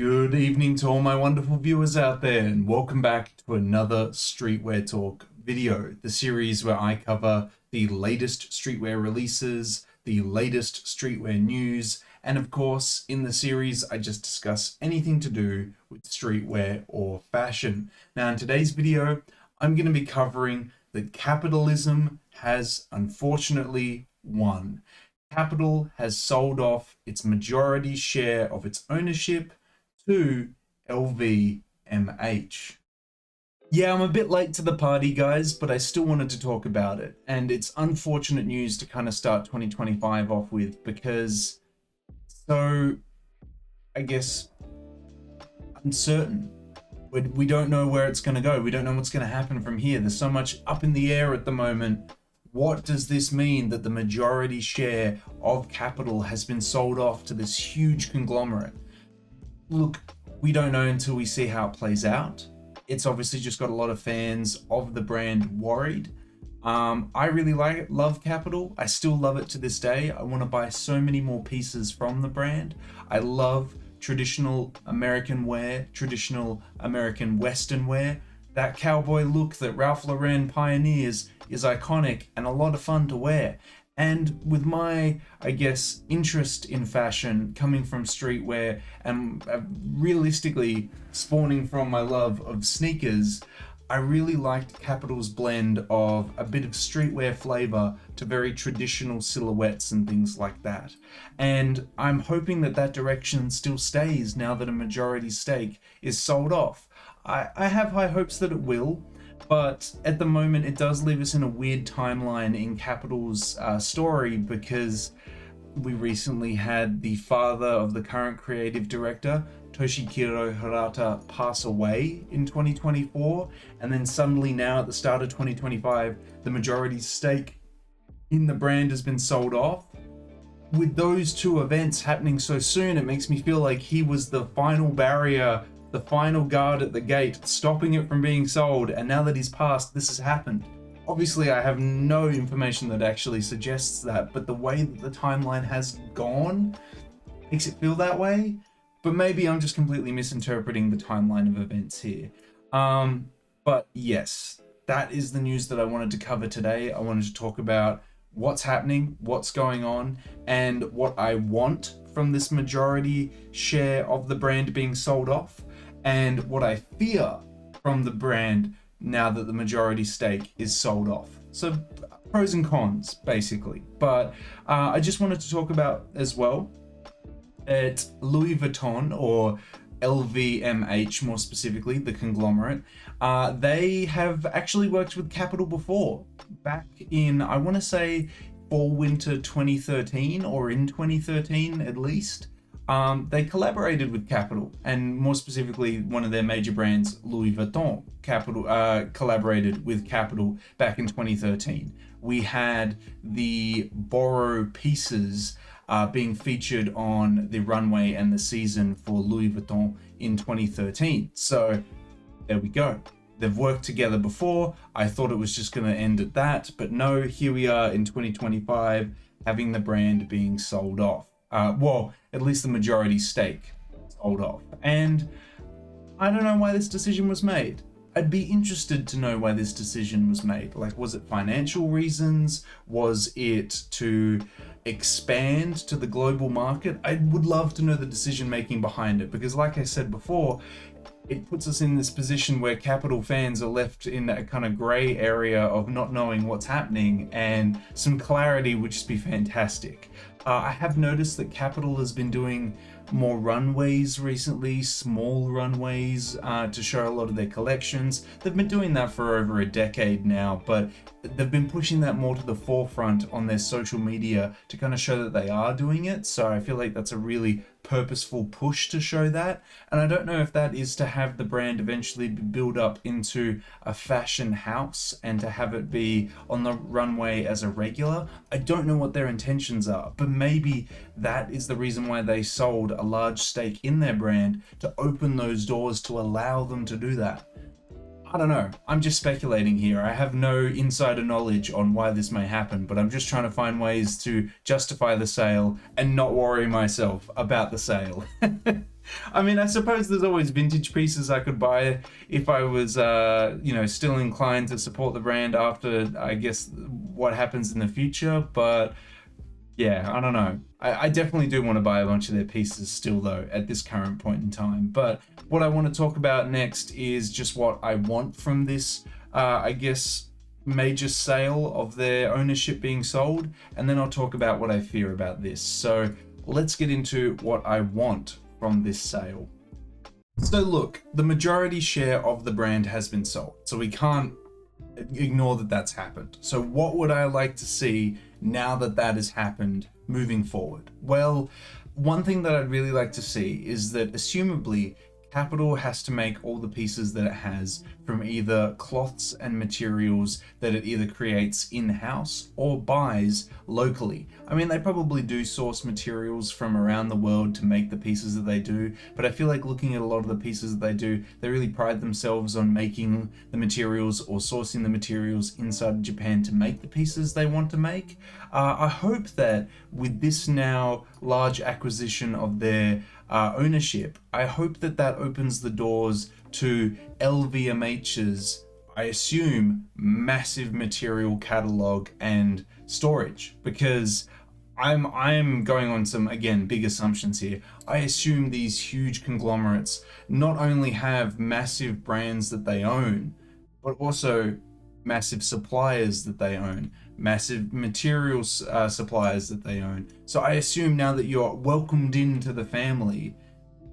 Good evening to all my wonderful viewers out there, and welcome back to another Streetwear Talk video, the series where I cover the latest streetwear releases, the latest streetwear news, and of course, in the series, I just discuss anything to do with streetwear or fashion. Now, in today's video, I'm going to be covering that capitalism has unfortunately won. Kapital has sold off its majority share of its ownership to LVMH. Yeah, I'm a bit late to the party, guys, but I still wanted to talk about it. And it's unfortunate news to kind of start 2025 off with because so, I guess, uncertain. We don't know where it's going to go. We don't know what's going to happen from here. There's so much up in the air at the moment. What does this mean that the majority share of Kapital has been sold off to this huge conglomerate? Look, we don't know until we see how it plays out. It's obviously just got a lot of fans of the brand worried. I really love Kapital. I still love it to this day. I want to buy so many more pieces from the brand. I love traditional American wear, traditional American Western wear. That cowboy look that Ralph Lauren pioneers is iconic and a lot of fun to wear. And with my, I guess, interest in fashion coming from streetwear and realistically spawning from my love of sneakers, I really liked Kapital's blend of a bit of streetwear flavor to very traditional silhouettes and things like that. And I'm hoping that that direction still stays now that a majority stake is sold off. I have high hopes that it will. But at the moment, it does leave us in a weird timeline in Kapital's story because we recently had the father of the current creative director, Toshikiro Hirata, pass away in 2024. And then suddenly now at the start of 2025, the majority stake in the brand has been sold off. With those two events happening so soon, it makes me feel like he was the final barrier, the final guard at the gate, stopping it from being sold, and now that he's passed, this has happened. Obviously, I have no information that actually suggests that, but the way that the timeline has gone makes it feel that way. But maybe I'm just completely misinterpreting the timeline of events here. But yes, that is the news that I wanted to cover today. I wanted to talk about what's happening, what's going on, and what I want from this majority share of the brand being sold off, and what I fear from the brand now that the majority stake is sold off. So pros and cons, basically. But I just wanted to talk about as well at Louis Vuitton, or LVMH more specifically, the conglomerate. They have actually worked with Kapital before, back in, I want to say, fall/winter 2013, or in 2013 at least. They collaborated with Kapital, and more specifically, one of their major brands, Louis Vuitton, collaborated with Kapital back in 2013. We had the borrow pieces being featured on the runway and the season for Louis Vuitton in 2013. So there we go. They've worked together before. I thought it was just going to end at that, but no, here we are in 2025 having the brand being sold off. Well, at least the majority stake sold off. And I don't know why this decision was made. I'd be interested to know why this decision was made. Like, was it financial reasons? Was it to expand to the global market? I would love to know the decision making behind it, because like I said before, it puts us in this position where Kapital fans are left in a kind of gray area of not knowing what's happening, and some clarity would just be fantastic. I have noticed that Kapital has been doing more runways recently, small runways, to show a lot of their collections. They've been doing that for over a decade now, but they've been pushing that more to the forefront on their social media to kind of show that they are doing it. So I feel like that's a really purposeful push to show that. And I don't know if that is to have the brand eventually build up into a fashion house and to have it be on the runway as a regular. I don't know what their intentions are, but maybe that is the reason why they sold a large stake in their brand, to open those doors to allow them to do that. I don't know. I'm just speculating here. I have no insider knowledge on why this may happen, but I'm just trying to find ways to justify the sale and not worry myself about the sale. I mean, I suppose there's always vintage pieces I could buy if I was, still inclined to support the brand after, I guess, what happens in the future. But yeah, I don't know. I definitely do want to buy a bunch of their pieces still, though, at this current point in time. But what I want to talk about next is just what I want from this, major sale of their ownership being sold. And then I'll talk about what I fear about this. So let's get into what I want from this sale. So look, the majority share of the brand has been sold, so we can't ignore that that's happened. So what would I like to see now that that has happened moving forward? Well, one thing that I'd really like to see is that assumably Kapital has to make all the pieces that it has from either cloths and materials that it either creates in-house or buys locally. I mean, they probably do source materials from around the world to make the pieces that they do, but I feel like looking at a lot of the pieces that they do, they really pride themselves on making the materials or sourcing the materials inside of Japan to make the pieces they want to make. I hope that with this now large acquisition of their ownership, I hope that that opens the doors to LVMH's, I assume, massive material catalog and storage, because I'm going on some, again, big assumptions here. I assume these huge conglomerates not only have massive brands that they own, but also massive suppliers that they own, massive materials suppliers that they own. So I assume now that you're welcomed into the family,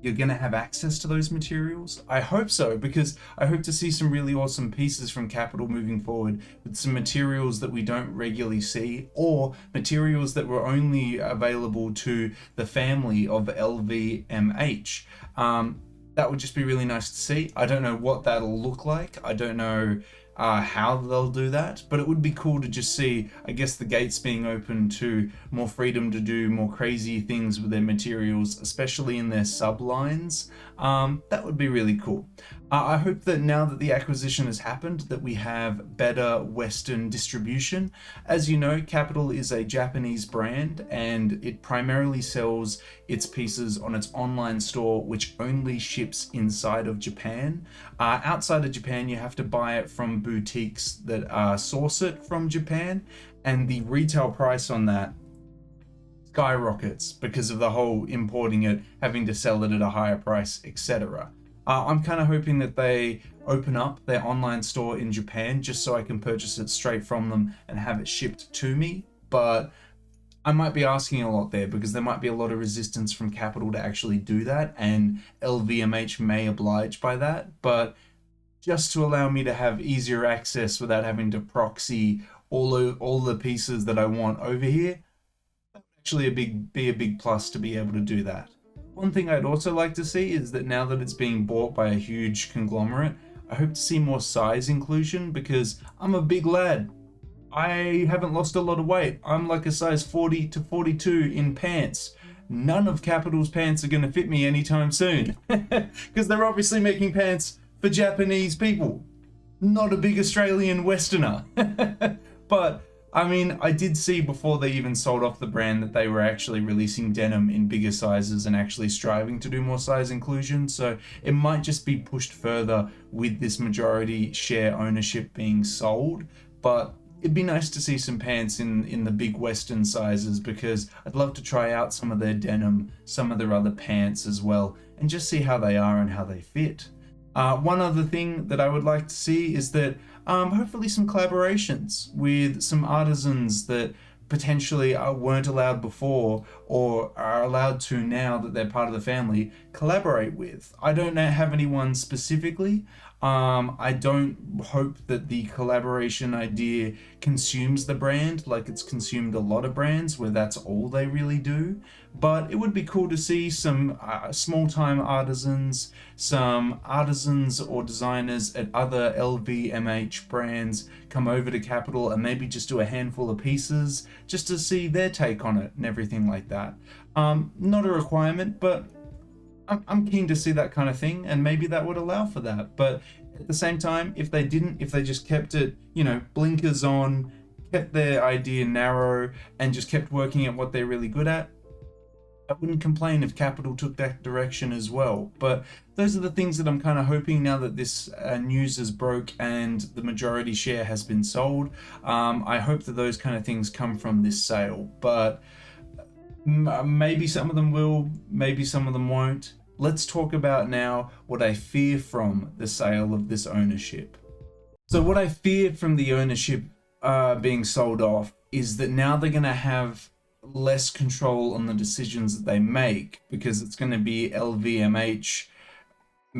you're going to have access to those materials. I hope so, because I hope to see some really awesome pieces from Kapital moving forward with some materials that we don't regularly see, or materials that were only available to the family of LVMH. That would just be really nice to see. I don't know what that'll look like. I don't know how they'll do that, but it would be cool to just see, I guess, the gates being open to more freedom to do more crazy things with their materials, especially in their sublines. That would be really cool. I hope that now that the acquisition has happened, that we have better Western distribution. As you know, Kapital is a Japanese brand, and it primarily sells its pieces on its online store, which only ships inside of Japan. Outside of Japan, you have to buy it from boutiques that source it from Japan, and the retail price on that skyrockets because of the whole importing it, having to sell it at a higher price, etc. I'm kind of hoping that they open up their online store in Japan just so I can purchase it straight from them and have it shipped to me. But I might be asking a lot there, because there might be a lot of resistance from Kapital to actually do that, and LVMH may oblige by that. But just to allow me to have easier access without having to proxy all the pieces that I want over here, actually be a big plus to be able to do that. One thing I'd also like to see is that now that it's being bought by a huge conglomerate, I hope to see more size inclusion, because I'm a big lad. I haven't lost a lot of weight. I'm like a size 40 to 42 in pants. None of Kapital's pants are going to fit me anytime soon, because they're obviously making pants for Japanese people, not a big Australian Westerner. But I mean, I did see before they even sold off the brand that they were actually releasing denim in bigger sizes and actually striving to do more size inclusion. So it might just be pushed further with this majority share ownership being sold. But it'd be nice to see some pants in the big Western sizes, because I'd love to try out some of their denim, some of their other pants as well, and just see how they are and how they fit. One other thing that I would like to see is that hopefully some collaborations with some artisans that potentially weren't allowed before or are allowed to now that they're part of the family, collaborate with. I don't have anyone specifically. I don't hope that the collaboration idea consumes the brand like it's consumed a lot of brands where that's all they really do. But it would be cool to see some small-time artisans, some artisans or designers at other LVMH brands come over to Kapital and maybe just do a handful of pieces just to see their take on it and everything like that. Not a requirement, but I'm keen to see that kind of thing, and maybe that would allow for that. But At the same time, if they didn't, if they just kept it, you know, blinkers on, kept their idea narrow, and just kept working at what they're really good at, I wouldn't complain if Kapital took that direction as well. But those are the things that I'm kind of hoping now that this news is broke and the majority share has been sold. I hope that those kind of things come from this sale. But maybe some of them will, maybe some of them won't. Let's talk about now what I fear from the sale of this ownership. So what I fear from the ownership being sold off is that now they're going to have less control on the decisions that they make, because it's going to be LVMH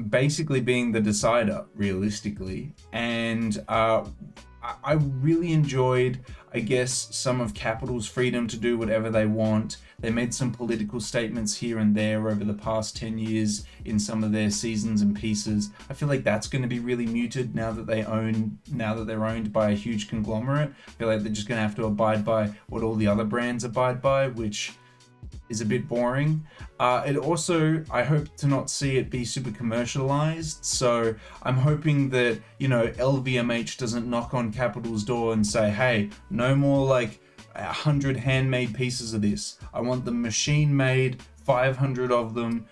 basically being the decider realistically. And I really enjoyed, I guess, some of Kapital's freedom to do whatever they want. They made some political statements here and there over the past 10 years in some of their seasons and pieces. I feel like that's going to be really muted now that they're owned by a huge conglomerate. I feel like they're just going to have to abide by what all the other brands abide by, which is a bit boring. It also, I hope to not see it be super commercialized. So I'm hoping that, you know, LVMH doesn't knock on Kapital's door and say, hey, no more like 100 handmade pieces of this. I want them machine made, 500 of them,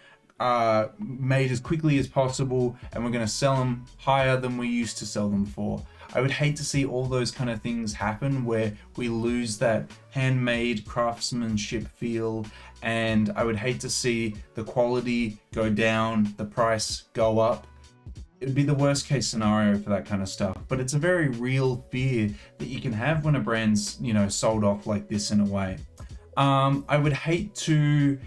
made as quickly as possible, and we're going to sell them higher than we used to sell them for. I would hate to see all those kind of things happen where we lose that handmade craftsmanship feel, and I would hate to see the quality go down, the price go up. It would be the worst case scenario for that kind of stuff, but it's a very real fear that you can have when a brand's, you know, sold off like this in a way. I would hate to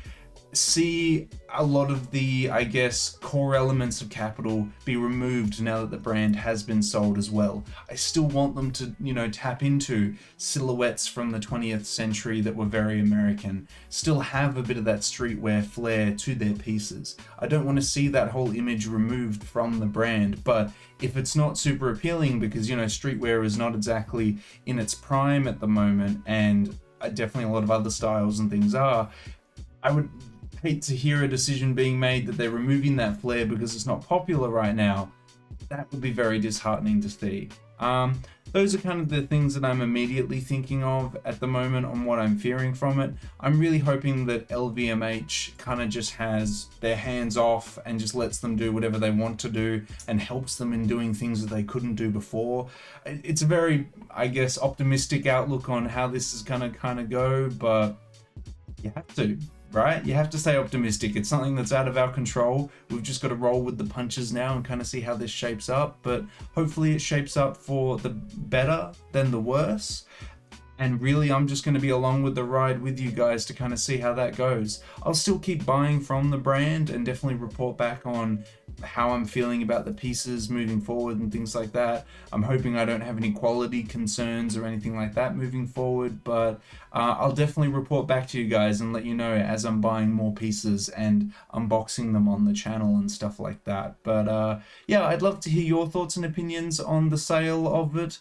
see a lot of the, I guess, core elements of Kapital be removed now that the brand has been sold as well. I still want them to, you know, tap into silhouettes from the 20th century that were very American, still have a bit of that streetwear flair to their pieces. I don't want to see that whole image removed from the brand, but if it's not super appealing because, you know, streetwear is not exactly in its prime at the moment, and definitely a lot of other styles and things are, I would hate to hear a decision being made that they're removing that flair because it's not popular right now. That would be very disheartening to see. Those are kind of the things that I'm immediately thinking of at the moment on what I'm fearing from it. I'm really hoping that LVMH kind of just has their hands off and just lets them do whatever they want to do and helps them in doing things that they couldn't do before. It's a very, I guess, optimistic outlook on how this is gonna kind of go, but you have to. Right? You have to stay optimistic. It's something that's out of our control. We've just got to roll with the punches now and kind of see how this shapes up. But hopefully it shapes up for the better than the worse. And really, I'm just going to be along with the ride with you guys to kind of see how that goes. I'll still keep buying from the brand and definitely report back on how I'm feeling about the pieces moving forward and things like that. I'm hoping I don't have any quality concerns or anything like that moving forward, but I'll definitely report back to you guys and let you know as I'm buying more pieces and unboxing them on the channel and stuff like that. But yeah, I'd love to hear your thoughts and opinions on the sale of it.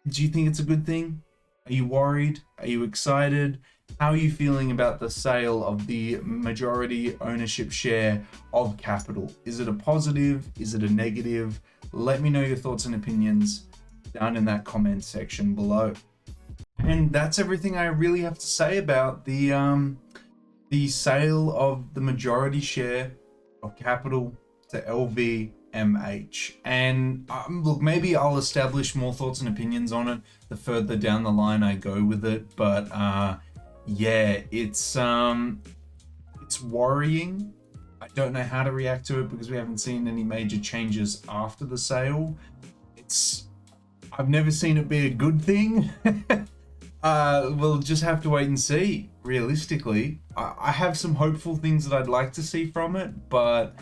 Do you think it's a good thing? Are you worried? Are you excited? How are you feeling about the sale of the majority ownership share of Kapital? Is it a positive? Is it a negative? Let me know your thoughts and opinions down in that comment section below. And that's everything I really have to say about the sale of the majority share of Kapital to LVMH. And look, maybe I'll establish more thoughts and opinions on it the further down the line I go with it, but yeah, it's worrying. I don't know how to react to it because we haven't seen any major changes after the sale. I've never seen it be a good thing. We'll just have to wait and see. Realistically, I have some hopeful things that I'd like to see from it, but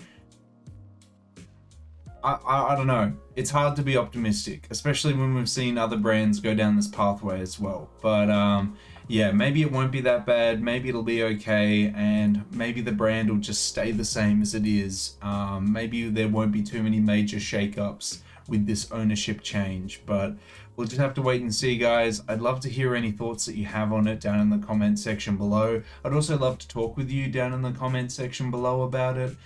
I don't know. It's hard to be optimistic, especially when we've seen other brands go down this pathway as well. But yeah, maybe it won't be that bad. Maybe it'll be okay, and maybe the brand will just stay the same as it is. Maybe there won't be too many major shakeups with this ownership change, but we'll just have to wait and see, guys. I'd love to hear any thoughts that you have on it down in the comment section below. I'd also love to talk with you down in the comment section below about it.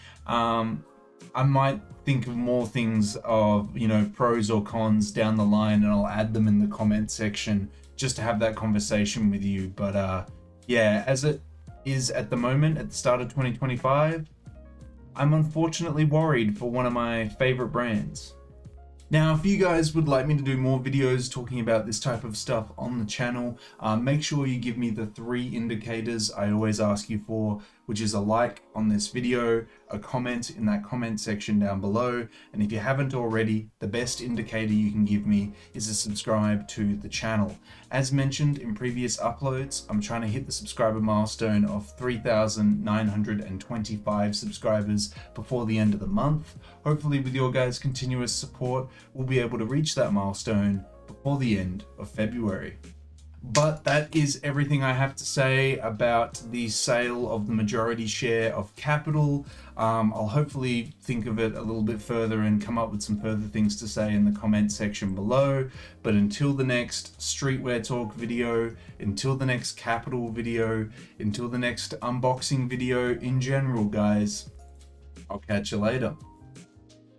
I might think of more things of, you know, pros or cons down the line, and I'll add them in the comment section just to have that conversation with you. But yeah, as it is at the moment, at the start of 2025, I'm unfortunately worried for one of my favorite brands. Now, if you guys would like me to do more videos talking about this type of stuff on the channel, make sure you give me the 3 indicators I always ask you for, which is a like on this video, a comment in that comment section down below, and if you haven't already, the best indicator you can give me is to subscribe to the channel. As mentioned in previous uploads, I'm trying to hit the subscriber milestone of 3,925 subscribers before the end of the month. Hopefully with your guys' continuous support, we'll be able to reach that milestone before the end of February. But that is everything I have to say about the sale of the majority share of Kapital. I'll hopefully think of it a little bit further and come up with some further things to say in the comment section below. But until the next Streetwear Talk video, until the next Kapital video, until the next unboxing video in general, guys, I'll catch you later.